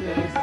This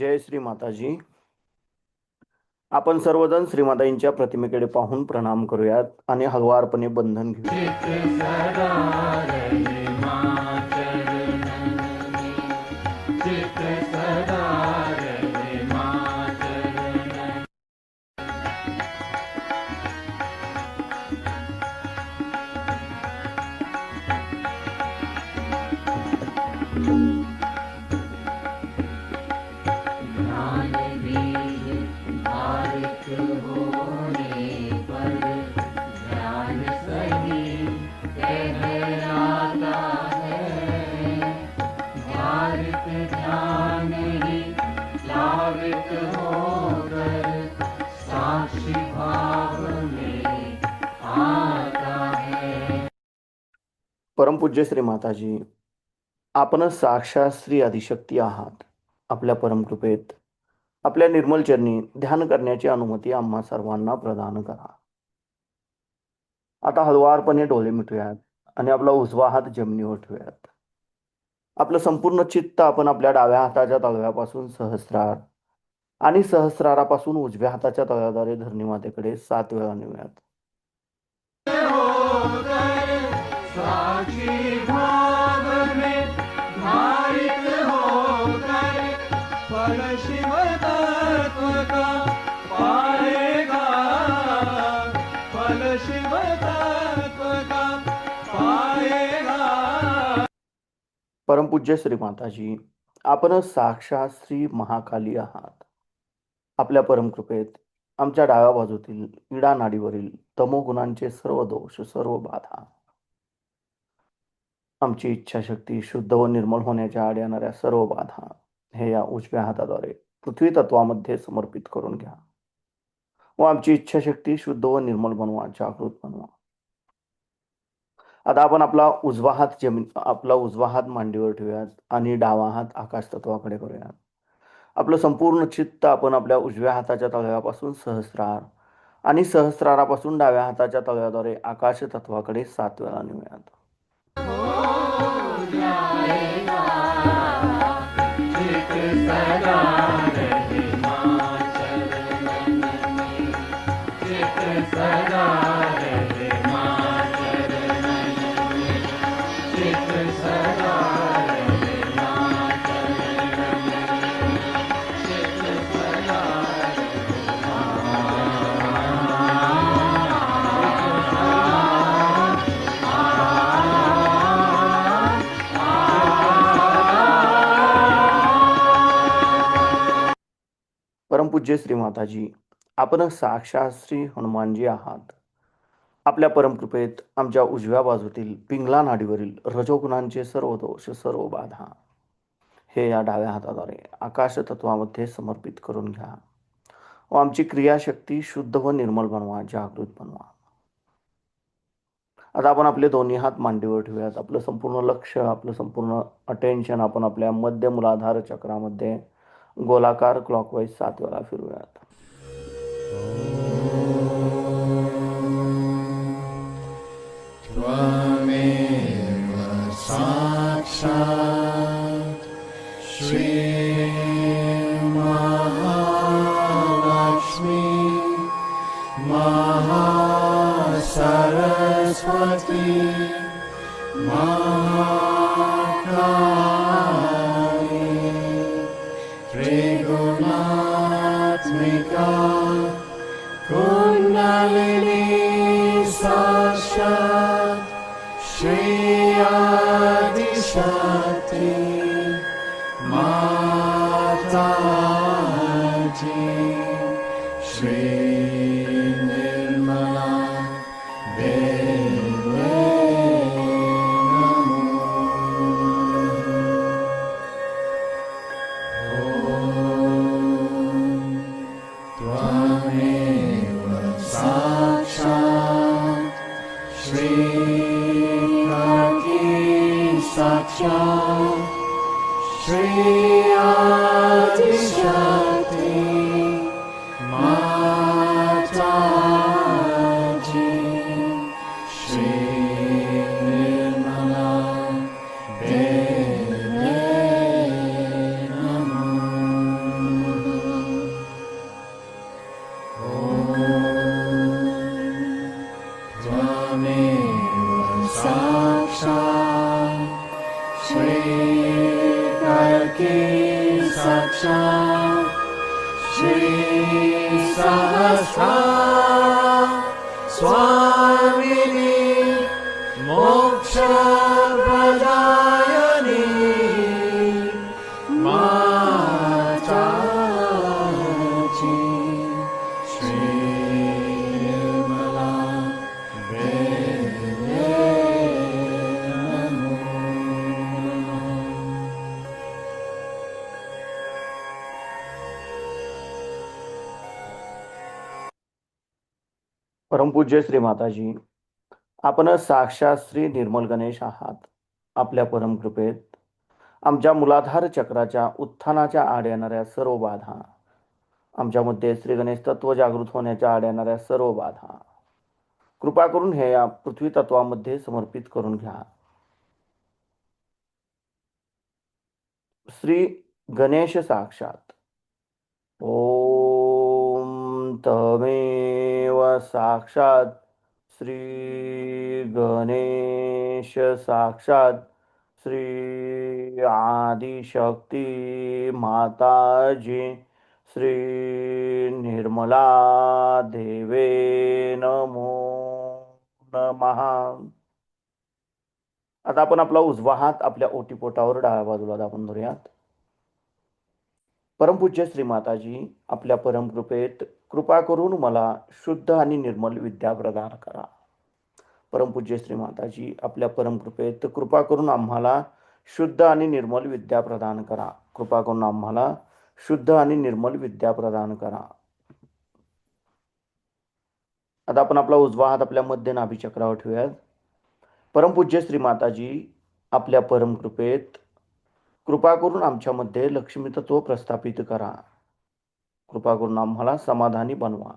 जय श्री माताजी. आपण सर्वजण श्रीमाताईंच्या प्रतिमेकडे पाहून प्रणाम करूयात आणि हळुवारपणे बंधन घेऊया. परमपूज्य श्री माताजी, आपणच साक्षात श्री आदिशक्ती आहात. आपल्या परमकृपेत आपल्या निर्मल चरणी ध्यान करण्याची अनुमती आम्हा सर्वांना प्रदान करा. आता हळुवारपणे डोळे मिटूयात आणि आपला उजवा हात जमिनीवर ठेवूयात. आपलं संपूर्ण चित्त आपण आपल्या डाव्या हाताच्या तळव्यापासून सहस्रार आणि सहस्रारापासून उजव्या हाताच्या तळव्याद्वारे धरणी मातेकडे 7 वेळा नेऊयात. परमपूज्य श्री माताजी, आपण साक्षात श्री महाकाली आहात. आपल्या परमकृपेत आमच्या डाव्या बाजूतील इडा नाडीवरील तमोगुणांचे सर्व दोष, सर्व बाधा, आमची इच्छाशक्ती शुद्ध व निर्मल होण्याच्या आड येणाऱ्या सर्व बाधा हे या उजव्या हाताद्वारे पृथ्वी तत्वामध्ये समर्पित करून घ्या व आमची इच्छाशक्ती शुद्ध व निर्मल बनवा, जागृत बनवा. आता आपण आपला उजवा हात मांडीवर ठेवूयात आणि डावा हात आकाश तत्वाकडे करूयात. आपलं संपूर्ण चित्त आपण आपल्या उजव्या हाताच्या तळव्यापासून सहस्रार आणि सहस्रारापासून डाव्या हाताच्या तळव्याद्वारे आकाश तत्वाकडे 7 वेळा नेऊयात. परमपूज्य श्री माताजी, आपण साक्षात श्री हनुमानजी आहात. आपल्या परमकृपेत आमच्या उजव्या बाजूतील पिंगला नाडीवरील रजोगुणांचे सर्व दोष, सर्व बाधा हे या डाव्या हाताद्वारे आकाश तत्वामध्ये समर्पित करून घ्या व आमची क्रियाशक्ती शुद्ध व निर्मल बनवा, जागृत बनवा. आता आपण आपले दोन्ही हात मांडीवर ठेवूयात. आपलं संपूर्ण लक्ष, आपलं संपूर्ण अटेन्शन आपण आपल्या मध्य मूलाधार चक्रामध्ये गोलाकार क्लॉकवाईज 7 वेळा फिरूयात. त्वमेव साक्षात् श्री महालक्ष्मी महासरस्वती महाकाली त्रिगुणात्मिका कुण्डलिनी साक्षात् श्री आदिशक्ति माताजी श्री निर्मला देवे त्वमेव साक्षात् श्री साक्षात् श्री आदिशक्ति माताजी श्री निर्मला देवे नमः. स्वामिनी मोक्षप्रदायिनी माताची श्रीनिर्मला देवी नमो परमपूज्य श्री माताजी, आपण साक्षात श्री निर्मल गणेश आहात. आपल्या परमकृपेत आमच्या मूलाधार चक्राच्या उत्थानाच्या आड येणाऱ्या सर्व बाधा, आमच्यामध्ये श्री गणेश तत्व जागृत होण्याच्या आड येणाऱ्या सर्व बाधा कृपा करून हे या पृथ्वी तत्वामध्ये समर्पित करून घ्या. श्री गणेश साक्षात. ओम तमेव साक्षात श्री गणेश साक्षात श्री आदिशक्ती माताजी श्री निर्मला देवे नमो नमः. आता आपण आपला उजवा हात आपल्या ओटीपोटावर डाव्या बाजूला दाबून धरूयात. परमपूज्य श्री माताजी, आपल्या परमकृपेत कृपा करून मला शुद्ध आणि निर्मल विद्या प्रदान करा. परमपूज्य श्री माताजी, आपल्या परमकृपेत कृपा करून आम्हाला शुद्ध आणि निर्मल विद्या प्रदान करा. कृपा करून आम्हाला शुद्ध आणि निर्मल विद्या प्रदान करा. आता आपण आपला उजवा हात आपल्या मध्य नाभी चक्रावर ठेवूयात. परमपूज्य श्री माताजी, आपल्या परमकृपेत कृपा करून आमच्यामध्ये लक्ष्मी तत्व प्रस्थापित करा. कृपा करून आम्हाला समाधानी बनवा.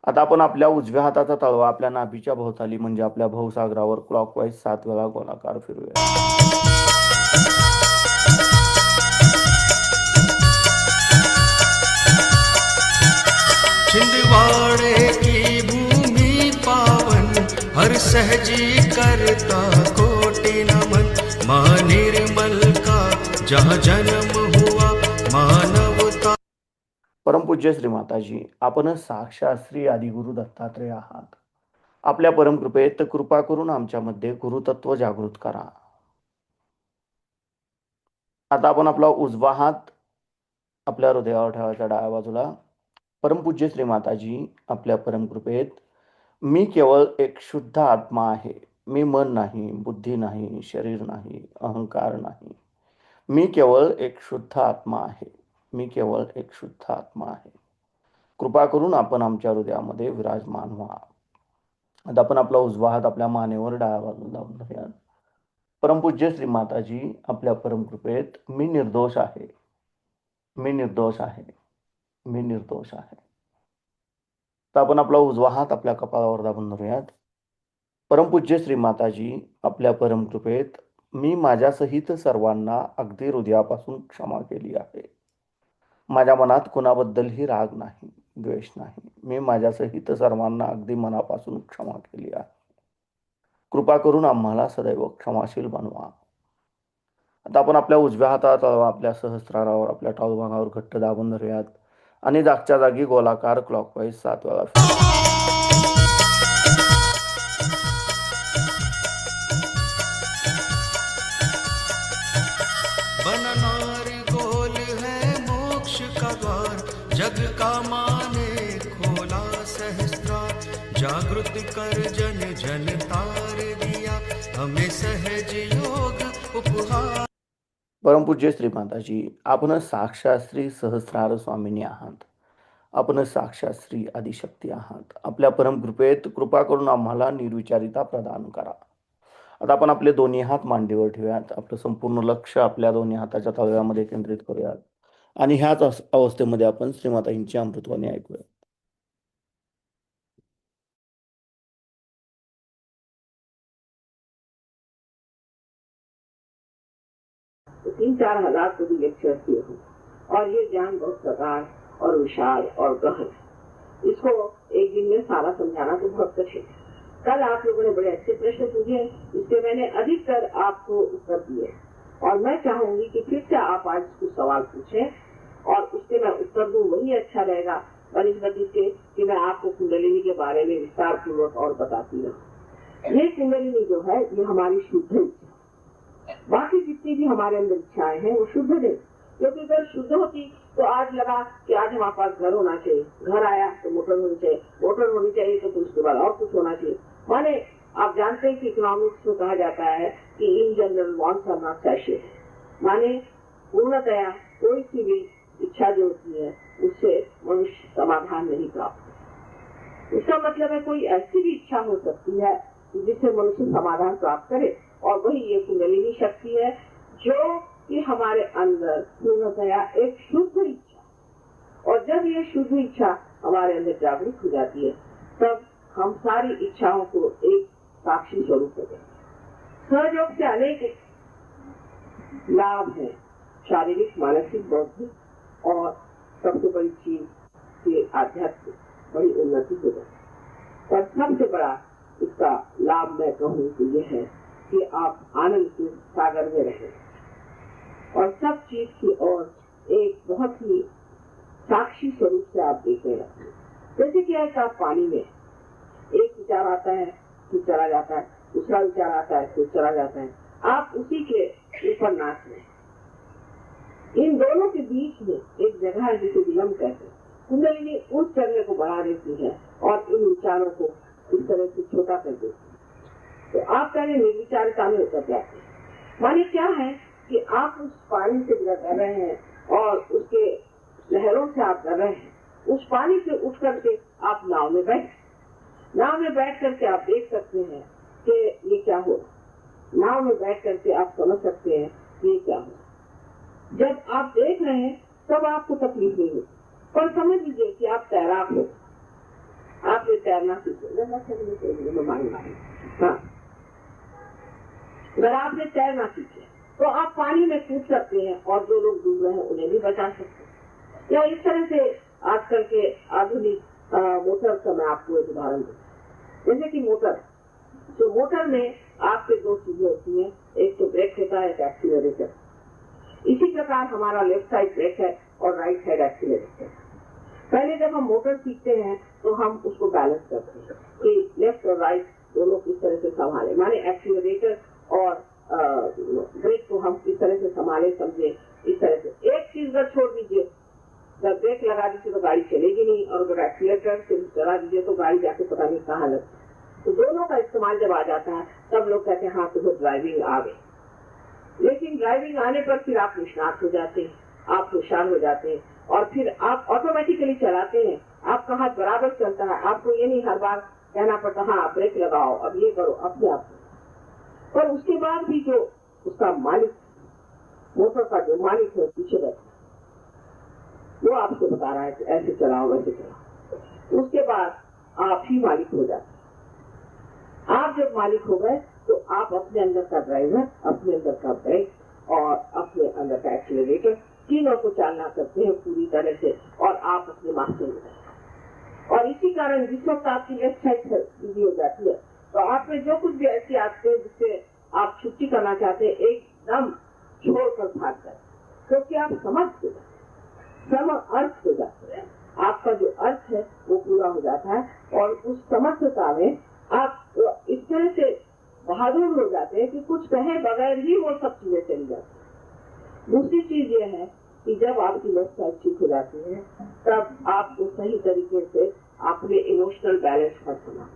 आता आपण आपल्या उजव्या हाताचा तळवा आपल्या नाभीच्या भोवताली म्हणजे आपल्या भवसागरावर क्लॉकवाईज 7 वेळा गोलाकार फिरवूया. छिंदवाड़े की भूमि पावन हर सहजी करता कोटि नमन माँ निर्मल का जहाँ जन्म हुआ मानवता. परमपूज्य श्री माताजी, आपण साक्षात श्री आदिगुरु दत्तात्रय आहात. आपल्या परमकृपेत कृपा करून आमच्यामध्ये गुरुतत्व जागृत करा. आता आपण आपला उजवा हात आपल्या हृदयावर ठेवायचा डाव्या बाजूला. परमपूज्य श्री माताजी, आपल्या परमकृपेत मी केवळ एक शुद्ध आत्मा आहे. मी मन नाही, बुद्धी नाही, शरीर नाही, अहंकार नाही. मी केवळ एक शुद्ध आत्मा आहे. मी केवळ एक शुद्ध आत्मा आहे. कृपा करून आपण आमच्या हृदयामध्ये विराजमान व्हा. आता आपण आपला उजवा हात आपल्या मानेवर डाव्या बाजूला लावून धरूयात. परमपूज्य श्री माताजी, आपल्या परमकृपेत मी निर्दोष आहे. मी निर्दोष आहे. मी निर्दोष आहे. तर आपण आपला उजवा हात आपल्या कपाळावर दाबून धरूयात. परमपूज्य श्री माताजी, आपल्या परमकृपेत मी माझ्यासहित सर्वांना अगदी हृदयापासून क्षमा केली आहे. माझ्या मनात कुणाबद्दलही राग नाही, द्वेष नाही. मी माझ्यासहित सर्वांना अगदी मनापासून क्षमा केली आहे. कृपा करून आम्हाला सदैव क्षमाशील बनवा. आता आपण आपल्या उजव्या हातात आपल्या सहस्रारावर आपल्या टाळूभागावर घट्ट दाबून धरूयात आणि जागच्या जागी गोलाकार क्लॉकवाईज 7 वेळा बननार गोल है मोक्ष का द्वार जग का माने खोला सहस्त्रार जागृत कर जन जन तार दिया हमें सहज योग उपहार. परमपूज्य श्री माताजी, आपण साक्षात श्री सहस्रार स्वामिनी आहात. आपण साक्षात श्री आदिशक्ती आहात. आपल्या परमकृपेत कृपा करून आम्हाला निर्विचारिता प्रदान करा. आता आपण आपले दोन्ही हात मांडीवर ठेवूयात. आपलं संपूर्ण लक्ष आपल्या दोन्ही हाताच्या तळव्यामध्ये केंद्रित करूयात आणि ह्याच अवस्थेमध्ये आपण श्रीमाताईंची अमृतवाणी ऐकूया. तो 3-4 हजार को भी लेक्चर किए हूँ और ये ज्ञान बहुत प्रगाढ़ और विशाल और गहन है. इसको एक दिन में सारा समझाना तो बहुत कठिन है. कल आप लोगों ने बड़े अच्छे प्रश्न पूछे, इसके मैंने अधिकतर आपको उत्तर दिए और मैं चाहूंगी कि फिर से आप आज कुछ सवाल पूछें और उसके मैं उत्तर दूं. वही अच्छा रहेगा बनिस्बत इसके कि मैं आपको कुंडलिनी के बारे में विस्तार पूर्वक और बताती रहूं। ये कुंडलिनी जो है ये हमारी शुद्ध इच्छा, बाकी जितनी भी हमारे अंदर इच्छाएं हैं वो शुद्ध नहीं, क्योंकि अगर शुद्ध होती तो आज लगा कि आज हमारे पास घर होना चाहिए, घर आया तो मोटर होनी चाहिए, मोटर होनी चाहिए तो उसके बाद और कुछ होना चाहिए। माने आप जानते हैं कि इकोनॉमिक्स में कहा जाता है कि in general wants are not satisfied, माने पूर्णतया कोई सी भी इच्छा जो होती है उससे मनुष्य समाधान नहीं प्राप्त। इसका मतलब है कोई ऐसी भी इच्छा हो सकती है जिससे मनुष्य समाधान प्राप्त करे, और वही ये कुंडलिनी शक्ति है जो कि हमारे अंदर पूर्णतया एक शुद्ध इच्छा, और जब ये शुद्ध इच्छा हमारे अंदर जागृत हो जाती है तब हम सारी इच्छाओं को एक साक्षी स्वरूप हो गए। सहयोग से अनेक लाभ है, शारीरिक, मानसिक, बौद्धिक और सबसे बड़ी चीज के आध्यात्मिक बड़ी उन्नति हो जाती है। और सबसे बड़ा इसका लाभ मैं कहूँ तो यह है कि आप आनंद के सागर में रहें और सब चीज की ओर एक बहुत ही साक्षी स्वरूप से आप देखने लगते हैं। जैसे कि एक आप पानी में एक विचार आता है फिर चला जाता है, दूसरा विचार आता है फिर चला जाता है, आप उसी के ऊपर नाच रहे हैं। इन दोनों के बीच में एक जगह है जिसे विलम्ब कहते हैं। कुंडलिनी उस जगह को बढ़ा देती है और इन विचारों को इस तरह से छोटा कर देती है। तो आप पहले निर्विचारिता में उतर जाते हैं। माने क्या है कि आप उस पानी से गुजर रहे हैं और उसके लहरों से आप डर रहे हैं, उस पानी से उठ करके आप नाव में बैठ करके आप देख सकते हैं कि ये क्या हो रहा। नाव में बैठ करके आप समझ सकते हैं कि ये क्या हो रहा। जब आप देख रहे हैं तब आपको तकलीफ नहीं होती, पर समझ लीजिए कि आप तैराक हो, आपने तैरना सीखे। हाँ, अगर आपने तैरना सीखे तो आप पानी में कूद सकते हैं और जो लोग डूब रहे हैं उन्हें भी बचा सकते हैं। या इस तरह से आजकल के आधुनिक मोटर का मैं आपको एक उदाहरण दूं। जैसे कि मोटर, तो मोटर में आपके दो चीजें होती हैं, एक तो ब्रेक होता है, एक एक्सीलरेटर। इसी प्रकार हमारा लेफ्ट साइड ब्रेक है और राइट साइड एक्सीलरेटर। पहले जब हम मोटर सीखते हैं तो हम उसको बैलेंस करते हैं कि लेफ्ट और राइट दोनों किस तरह से संभाले, माने एक्सीलरेटर और ब्रेक को हम किस तरह से संभाले, समझे। इस तरह से एक चीज अगर छोड़ दीजिए, जब ब्रेक लगा दीजिए तो गाड़ी चलेगी नहीं, और अगर एक्सीलरेटर से चला दीजिए तो गाड़ी जाके पता नहीं कहाँ लग। तो दोनों का इस्तेमाल जब आ जाता है तब लोग कहते हैं हाँ तुम्हें ड्राइविंग आ गई। लेकिन ड्राइविंग आने पर फिर आप निष्णात हो जाते हैं, आप होशियार हो जाते हैं और फिर आप ऑटोमेटिकली चलाते हैं, आपका हाथ बराबर चलता है। आपको ये नहीं हर बार कहना पड़ता हाँ ब्रेक लगाओ, अब ये करो, अपने आप। पर उसके बाद भी जो उसका मालिक, मोटर का जो मालिक है पीछे बैठा, वो आपको बता रहा है कि ऐसे चलाओ वैसे चलाओ। उसके बाद आप ही मालिक हो जाते। आप जब मालिक हो गए तो आप अपने अंदर का ड्राइवर, अपने अंदर का ब्रेक और अपने अंदर का एक्सीलरेटर तीनों को चालना करते हैं पूरी तरह से, और आप अपने मास्टर में रहते हैं। और इसी कारण जिस वक्त आपकी लेफ्ट साइड बिजी हो जाती है तो आप में जो कुछ भी ऐसी आते हैं जिससे आप छुट्टी करना चाहते हैं एकदम छोड़कर भाग जाए, क्योंकि आप समझ हो जाते, सम अर्थ हो जाते हैं। आपका जो अर्थ है वो पूरा हो जाता है और उस समर्थता में आप इस तरह से बहादुर हो जाते हैं कि कुछ कहे बगैर ही वो सब चीजें चली जाती है। दूसरी चीज ये है कि जब आपकी लेफ्ट साइड ठीक हो जाती है तब आपको सही तरीके से अपने इमोशनल बैलेंस पर सुना,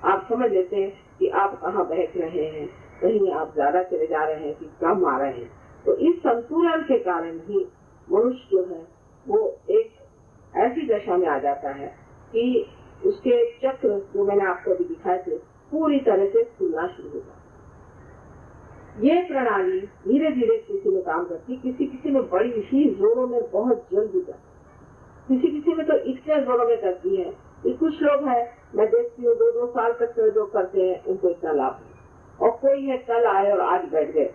आप समझ लेते हैं कि आप कहाँ बहक रहे हैं, कहीं आप ज्यादा चले जा रहे हैं कि कम आ रहे हैं। तो इस संतुलन के कारण ही मनुष्य जो है वो एक ऐसी दशा में आ जाता है कि उसके चक्र जो मैंने आपको अभी दिखाए थे पूरी तरह से खुलना शुरू हो जाता है। ये प्रणाली धीरे धीरे किसी में काम करती, किसी में बड़ी ही जोरों में बहुत जल्दी करती, किसी में तो इतने जोरों में करती है कि कुछ लोग हैं मैं देखती हूँ 2-2 साल तक जो करते हैं उनको इतना लाभ है, और कोई है कल आए और आज बैठ गए,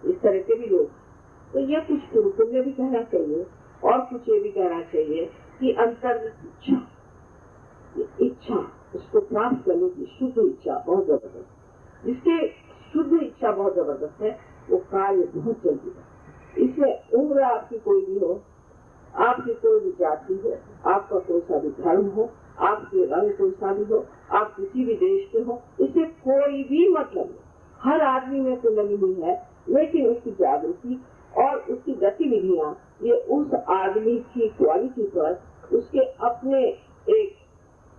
इस तरह के भी लोग। तो ये कुछ पुरुषों भी कहना चाहिए और कुछ ये भी कहना चाहिए कि अंतर इच्छा उसको प्राप्त करने की शुद्ध इच्छा बहुत जबरदस्त, जिसके शुद्ध इच्छा बहुत जबरदस्त है वो कार्य बहुत जल्दी है। इसमें उम्र आपकी कोई भी हो, आपकी कोई भी जाति हो, आपका कोई सा भी धर्म हो, आपके रंग कोई सा भी हो, आप किसी भी देश के हो, इससे कोई भी मतलब नहीं। हर आदमी में कुंडली हुई है, लेकिन उसकी जागृति और उसकी गतिविधियां ये उस आदमी की क्वालिटी पर, उसके अपने एक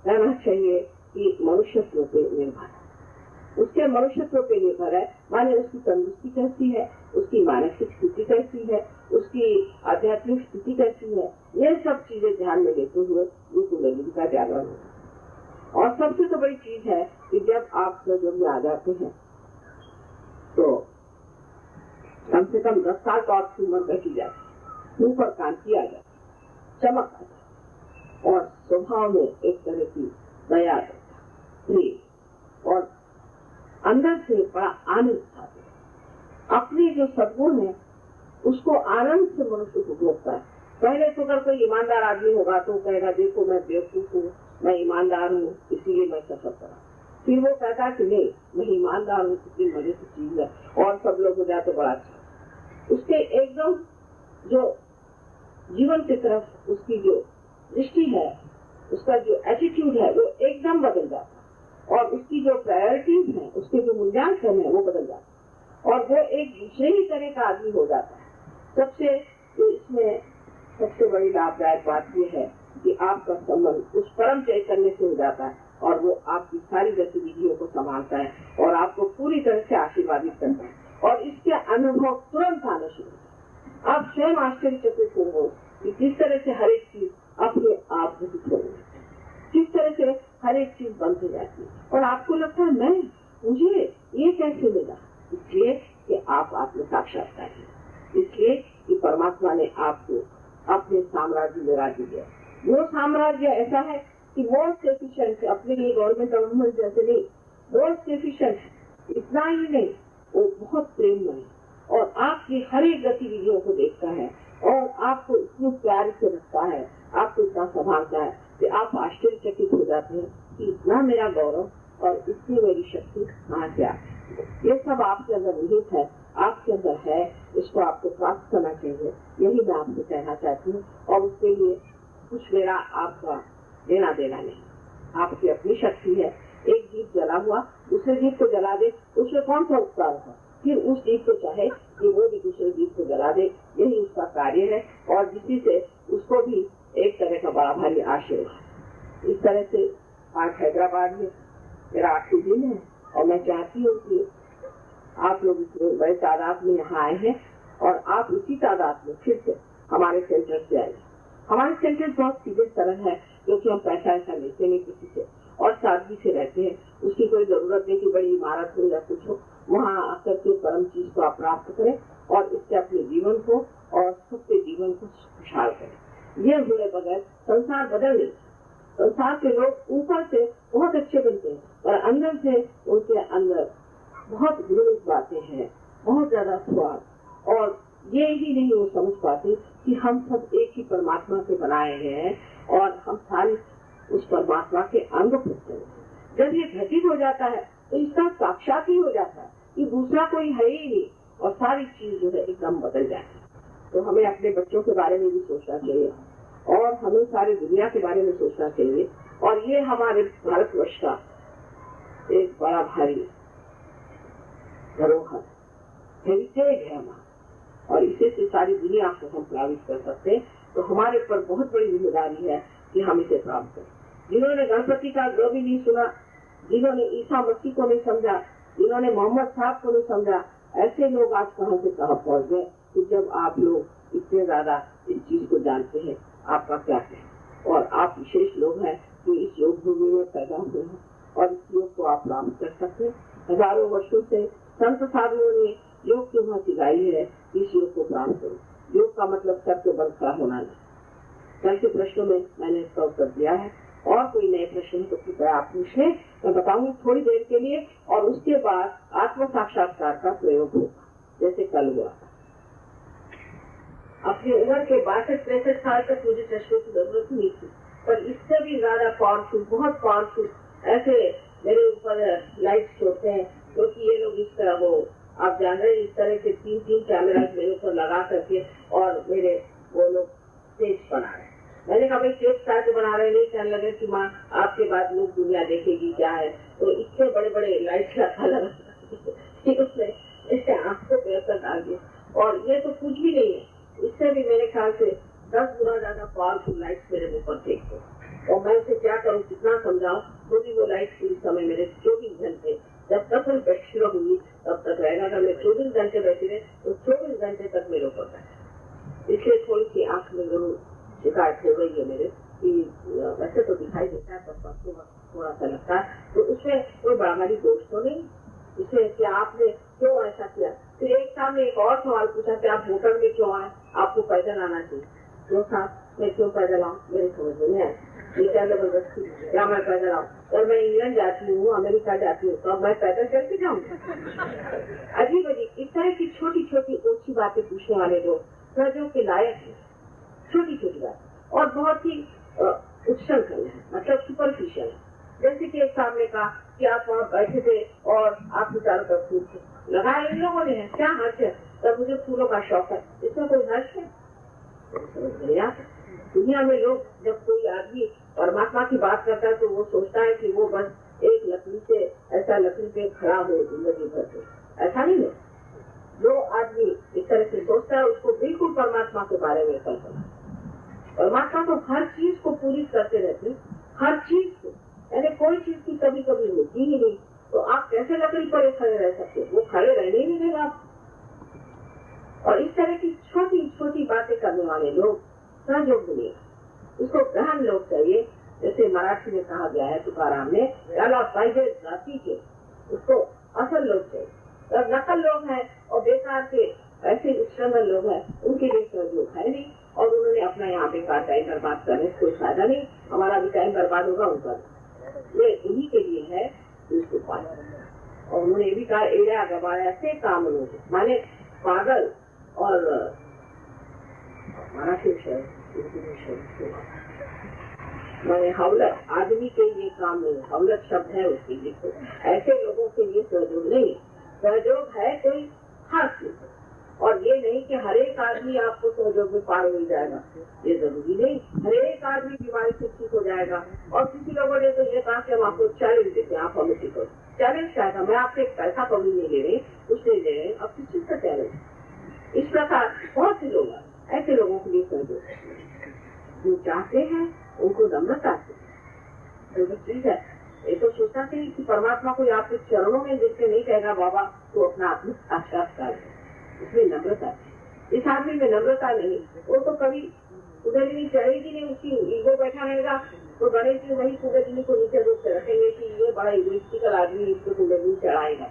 कहना चाहिए कि मनुष्यत्व पे निर्भर है, उसके मनुष्यत्व पे निर्भर है। माने उसकी तंदुरुस्ती कैसी है, उसकी मानसिक स्थिति कैसी है, उसकी आध्यात्मिक स्थिति कैसी है, ये सब चीजें ध्यान में लेते हुए ये कुंडली का जागरण होगा। और सबसे तो बड़ी चीज है कि जब आप स्वयं में आ जाते हैं तो कम से कम 10 साल तो आपकी उम्र घटी जाती, मुंह पर कांति आ जाती, चमक आ जाती, और स्वभाव में एक तरह की दया, प्रेम, और अंदर से बड़ा आनंद आता है। अपनी जो सद्गुण है उसको आनंद से मनुष्य को भोगता है। पहले तो अगर कोई ईमानदार आदमी होगा तो कहेगा देखो मैं बेवकूफ हूँ, मैं ईमानदार हूँ, इसीलिए मैं सफर करा। फिर वो कहता कि नहीं, मैं ईमानदार हूँ, कितनी मजे की चीज है, और सब लोग हो जाए तो बड़ा अच्छा। उसके एकदम जो जीवन की तरफ उसकी जो दृष्टि है, उसका जो एटीट्यूड है वो एकदम बदल जाता है, और उसकी जो प्रायोरिटीज है, उसके जो मूल्यांकन है वो बदल जाता है, और वो एक दूसरे ही तरह का आदमी हो जाता है। इसमें सबसे बड़ी लाभदायक बात यह है कि आपका संबंध उस परम चैतन्य से हो जाता है, और वो आपकी सारी गतिविधियों को संभालता है और आपको पूरी तरह से आशीर्वादित करता है, और इसके अनुभव तुरंत आने शुरू होते हैं। आप स्वयं आश्चर्यचकित हो कि किस तरह से हर एक चीज अपने आप घटित हो जाती है, किस तरह से हर एक चीज बंद हो जाती है, और आपको लगता है मुझे ये कैसे मिला। इसलिए कि आप आत्म साक्षात्कार हैं, इसलिए कि परमात्मा ने आपको अपने साम्राज्य में राज्य दिया। वो साम्राज्य ऐसा है कि मोस्ट एफिशिएंट है, अपने लिए गवर्नमेंट जैसे नहीं, मोस्ट एफिशिएंट है। इतना ही नहीं, वो बहुत प्रेममय है और आपकी हर एक गतिविधियों को देखता है और आपको इतने प्यार से रखता है, आपको इतना संभालता है कि आप आश्चर्यचकित हो जाते हैं कि इतना मेरा गौरव और इतनी मेरी शक्ति कहाँ से आती है। ये सब आपके अंदर निहित है, आपके अंदर है, इसको आपको प्राप्त करना चाहिए। यही मैं आपसे कहना चाहती हूँ, और उसके लिए कुछ मेरा आपका देना देना नहीं, आपकी अपनी शक्ति है। एक दीप जला हुआ दूसरे दीप को जला दे, उसमें कौन सा उपकार होगा। फिर उस दीप को चाहे कि वो भी दूसरे दीप को जला दे, यही उसका कार्य है, और जिसी से उसको भी एक तरह का बड़ा भारी आशीर्वाद है। इस तरह से आज हैदराबाद में मेरा आखिरी दिन है, और मैं चाहती हूँ कि आप लोग इतने बड़े तादाद में यहाँ आए हैं, और आप इसी तादाद में फिर से हमारे सेंटर से आए। हमारे सेंटर बहुत सीधे सरल है, क्योंकि हम पैसा ऐसा लेते नहीं किसी से, और सादगी से रहते हैं। उसकी कोई जरूरत नहीं कि बड़ी इमारत हो या कुछ हो। वहाँ आकर के परम चीज को आप प्राप्त करें, और इससे अपने जीवन को और सबके जीवन को खुशहाल करें। ये हुए बगैर संसार बदल नहीं। संसार के लोग ऊपर से बहुत अच्छे बनते हैं, पर अंदर से उनके अंदर बहुत घृणित बातें हैं, बहुत ज्यादा स्वाद, और ये ही नहीं वो समझ पाते कि हम सब एक ही परमात्मा से बनाए गए हैं, और हम सारे उस परमात्मा के अंग होते हैं। जब ये घटित हो जाता है तो इसका साक्षात ही हो जाता है कि दूसरा कोई है ही नहीं, और सारी चीज जो है एकदम बदल जाती है। तो हमें अपने बच्चों के बारे में भी सोचना चाहिए, और हमें सारी दुनिया के बारे में सोचना चाहिए। और ये हमारे भारतवर्ष का एक बड़ा भारी धरोहर हेरिटेज है हमारा, और इसे से सारी दुनिया को हम प्रभावित कर सकते हैं। तो हमारे ऊपर बहुत बड़ी जिम्मेदारी है कि हम इसे प्राप्त करें। जिन्होंने गणपति का ग भी नहीं सुना, जिन्होंने ईसा मसीह को नहीं समझा, जिन्होंने मोहम्मद साहब को नहीं समझा, ऐसे लोग आज कहाँ से कहाँ पहुँच गए। तो जब आप लोग इतने ज्यादा इस चीज को जानते हैं, आपका क्या है, और आप विशेष लोग हैं जो इस योग भूमि में पैदा हुए हैं, और इस योग को आप प्राप्त कर सकते हैं। हजारों वर्षों से संत साधुओं ने योग की वहाँ सिखाई है, इस योग को प्राप्त करो। योग का मतलब सबके बल खड़ा होना नहीं। कल के प्रश्नों में मैंने इसका उत्तर दिया है, और कोई नए प्रश्न तो कृपया आप पूछ लें, मैं बताऊंगी थोड़ी देर के लिए, और उसके बाद आत्म साक्षात्कार का प्रयोग होगा, जैसे कल हुआ। अपनी उम्र के 62-63 साल तक मुझे चश्मे की जरूरत नहीं थी, पर इससे भी ज्यादा पावरफुल, बहुत पावरफुल ऐसे मेरे ऊपर लाइट छोड़ते हैं, क्योंकि ये लोग इस तरह, वो आप जान रहे हैं, इस तरह के 3-3 कैमरा मेरे ऊपर लगा करके, और मेरे वो लोग स्टेज बना रहे हैं। मैंने कहा भाई स्टेज क्या तो बना रहे, नहीं कहने लगे कि माँ आपके बाद लोग दुनिया देखेगी क्या है, तो इतने बड़े बड़े लाइट लगा उसने इससे आंखों पे असर डाल दिया। और ये तो कुछ भी नहीं है, इससे भी मेरे ख्याल से 10 गुना ज्यादा पावरफुल लाइट मेरे मुंह पर फेंकते, और मैं उसे क्या करूँ, कितना समझाऊं, तो भी वो लाइट पूरी समय मेरे 24 घंटे जब तक मैं बैठी रहूंगी तब तक रहेगा। अगर मैं 24 घंटे बैठी रहे तो 24 घंटे तक मेरे ऊपर बैठे। इसलिए थोड़ी सी आंख में जरूर शिकायत हो गई है मेरे कि वैसे तो दिखाई देता है पर थोड़ा सा लगता है, तो उसमें कोई बड़ा भारी दोष तो नहीं। इसलिए कि आपने क्यों ऐसा किया। फिर एक सामने एक और सवाल पूछा कि आप होटल में क्यों आए, आपको पैदल आना चाहिए। क्यों साहब मैं क्यों पैदल आऊँ, मेरी समझ में नहीं आया। ये क्या जबरदस्ती, क्या मैं पैदल आऊँ, और मैं इंग्लैंड जाती हूँ, अमेरिका जाती हूँ, तो अब मैं पैदल चल के जाऊँ। अजीब अजीब इस तरह की छोटी छोटी ऊंची बातें पूछने वाले लोग सहयोग के लायक है। छोटी छोटी बात और बहुत ही उच्छृंखल है, मतलब सुपरफिशियल है। जैसे कि एक सामने कहा कि आप वहाँ बैठे थे और आपके चारों तरफ फूल थे लगाए इन लोगों ने, क्या हर्ष है, तब मुझे फूलों का शौक है, इसमें कोई हर्ष है? दुनिया में लोग जब कोई आदमी परमात्मा की बात करता है तो वो सोचता है कि वो बस एक लकड़ी से ऐसा लकड़ी पे खड़ा हो जिंदगी भर के, ऐसा नहीं है। जो आदमी इस तरह से सोचता है उसको बिल्कुल परमात्मा के बारे में कल्पना है। परमात्मा तो हर चीज को पूरी करते रहते, हर चीज को, यानी कोई चीज की कभी कभी होती ही नहीं, तो आप कैसे लकड़ी पर खड़े रह सकते, वो खड़े रहने ही नहीं देगा आप। और इस तरह की छोटी छोटी बातें करने वाले लोग सहयोग दुनिया, उसको गहन लोग चाहिए। जैसे मराठी में कहा गया है तुकाराम ने, याला पाहिजे जाति के, उसको असल लोग चाहिए। और नकल लोग हैं और बेकार के ऐसे उच्छृंखल लोग हैं, उनके लिए सहयोग है नहीं, और उन्होंने अपना यहाँ बेकार टाइम बर्बाद करने से कोई फायदा नहीं। हमारा भी टाइम बर्बाद होगा उनका, ये उन्हीं के लिए है जिसको पाया। और उन्होंने भी कहा एड़ा गवाया से काम उन्होंने, माने पागल और मराठी मैंने हवलत आदमी के लिए काम नहीं, हवलत शब्द है उसके लिए, तो ऐसे लोगों के लिए सहयोग नहीं। सहयोग है कोई खास चीज, और ये नहीं कि हर एक आदमी आपको सहयोग में पार हो जाएगा, ये जरूरी नहीं। हर एक आदमी बीमारी से ठीक हो जाएगा। और किसी लोगों ने तो ये कहा कि हम आपको चैलेंज देते हैं, आप हमें ठीक हो। चैलेंज क्या था, मैं आपसे एक पैसा कभी नहीं ले रही, कुछ नहीं ले रहे, अब किस चीज का चैलेंज। इस प्रकार बहुत से लोग ऐसे लोगों के लिए सहयोग जो चाहते हैं उनको नम्रता से जो चीज है। ये तो सोचना चाहिए कि परमात्मा को आपके चरणों में जिससे नहीं कहेगा बाबा तो अपना आत्मिक साक्षात्कार है, इसमें नम्रता। इस आदमी में नम्रता नहीं, वो तो कभी कुबेरनी चढ़ेगी नहीं, उसकी ईगो बैठा रहेगा, तो गणेश जी वही कुबेरनी को नीचे रोक के रखेंगे कि ये बड़ा इगोइस्टिकल आदमी इसको कुबेरनी चढ़ाएगा।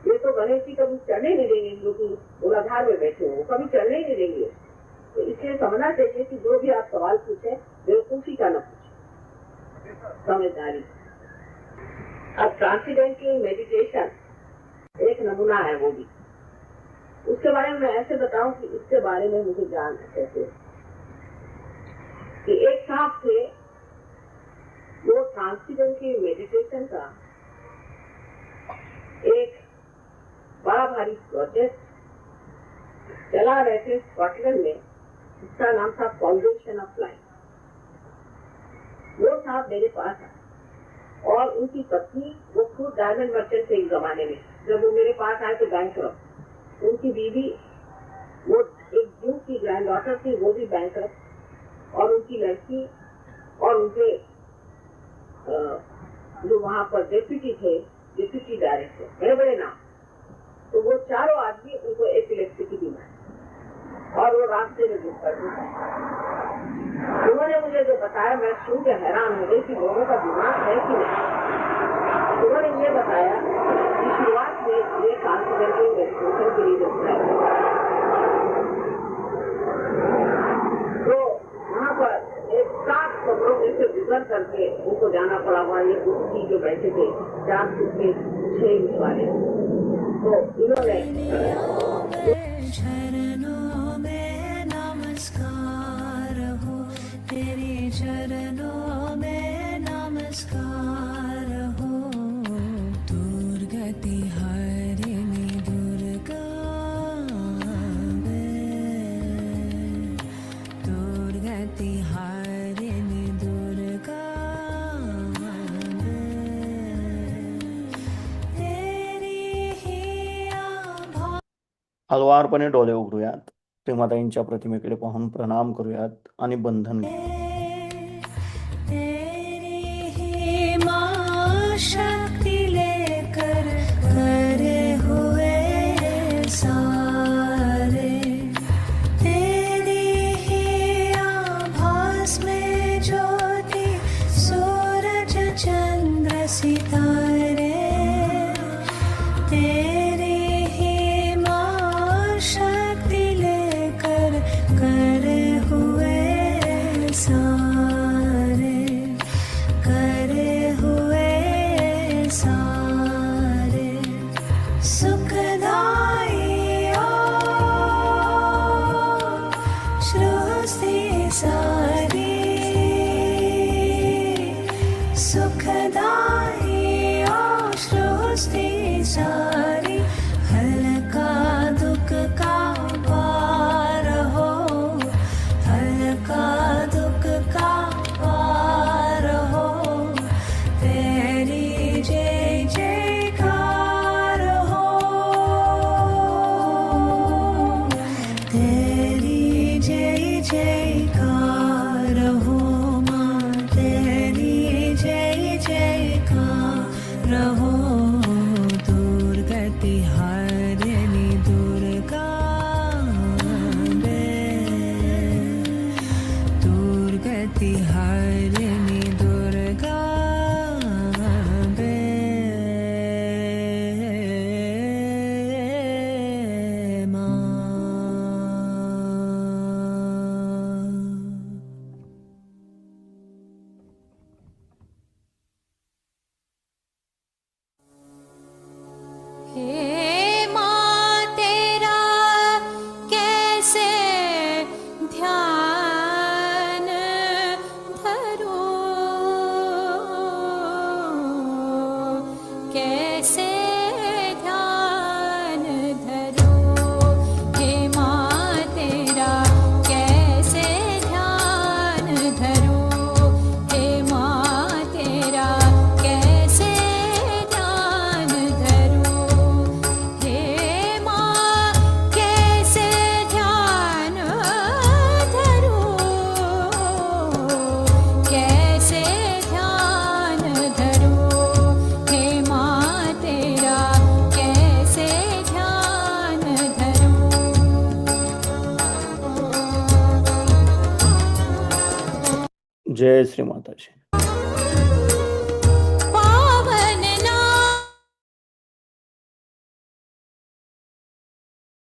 ये तो गणेश जी कभी चढ़ने नहीं देंगे, क्योंकि मूलाधार में बैठे हो, कभी चढ़ने नहीं देंगे। तो इसलिए समझना चाहिए कि जो भी आप सवाल पूछे बेवकूफी का न पूछे, समझदारी। अब ट्रांसेंडेंटल मेडिटेशन एक नमूना है, वो भी उसके बारे में मैं ऐसे बताऊं कि इसके बारे में मुझे जान कैसे कि एक साहब थे, वो ट्रांसेंडेंटल मेडिटेशन का एक बड़ा भारी प्रोजेक्ट चला रहे थे स्कॉटलैंड में, जिसका नाम था फाउंडेशन ऑफ लाइफ। वो साहब मेरे पास आए और उनकी पत्नी, वो खुद डायमंड मर्चेंट थे एक जमाने में, जब वो मेरे पास आए तो बैंकरप्ट। उनकी बीवी, वो एक ड्यूक की ग्रैंड डॉटर थी, वो भी बैंकरप्ट, और उनकी लड़की और उनके जो वहाँ पर डेप्यूटी थे, डेप्यूटी डायरेक्टर, बड़े बड़े नाम। तो वो चारों आदमी, उनको एपिलेप्सी की बीमारी, और वो रास्ते में गिर पड़े। उन्होंने मुझे जो बताया, मैं सुन के हैरान हो गई कि लोगों का दिमाग है कि नहीं। उन्होंने ये बताया कि शुरुआत में ये ट्रांसेंडेंटल मेडिटेशन के लिए तो वहाँ पर एक 7 कमरों में से गुजर करके उनको जाना पड़ा। वहाँ ये कुर्सी जो बैठे थे 4 फुट के 6 इंच वाले, तो इन्होंने चरणों में नमस्कार हो, तेरे चरणों में नमस्कार हो। दुर्गति हरिणी दुर्गा, दुर्गति हळुवारपणे डोळे उघडूयात. श्रीमाताईंच्या प्रतिमेकडे पाहून प्रणाम करूयात आणि बंधन घेऊयात. तेरी ही माँ शक्ति लेकर करे हुए सारे, तेरी ही आभास में ज्योति सूरज चंद्र सितारे, तेरी ही माँ शक्ति लेकर करे हुए सारे, करे हुए सारे, सुखदाई ओ सृष्टि सारी, सुखदाई ओ सृष्टि सारी, हल्का दुख का पार हो, हल्का दुख का पार हो, तेरी जय जयकार हो, तेरी जय जयकार हो माँ, तेरी जय जयकार हो, दुर्गति हारिणी दुर्गा दुर्गति हारिणी दुर्गा हे माँ तेरा कैसे ध्यान धरूं, कैसे ध्यान धरूं, हे माँ तेरा कैसे ध्यान धरूं, हे माँ तेरा कैसे ध्यान धरूं, हे माँ कैसे ध्यान धरूं, कैसे ध्यान धरूं, हे माँ तेरा कैसे ध्यान धरूं। जय श्री माताजी.